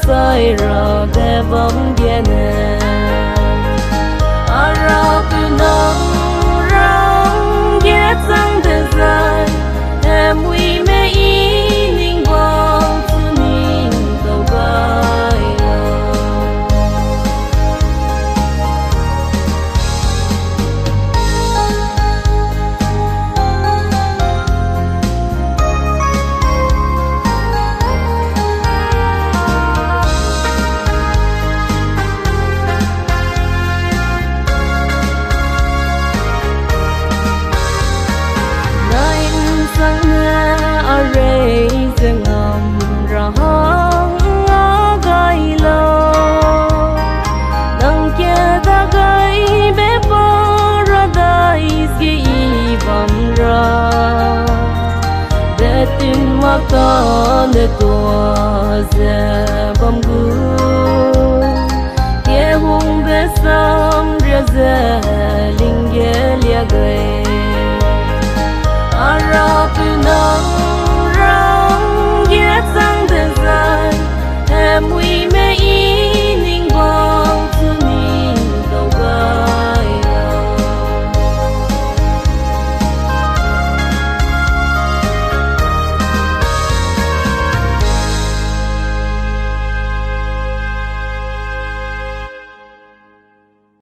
sai ra để bóng đèn ara từ nắng răng ghét răng thời gian em uy mê ý ninh bóng từ ninh tàu gai ta ne tua ze bam gu ye hung be sam re ze ling ye lia gai ara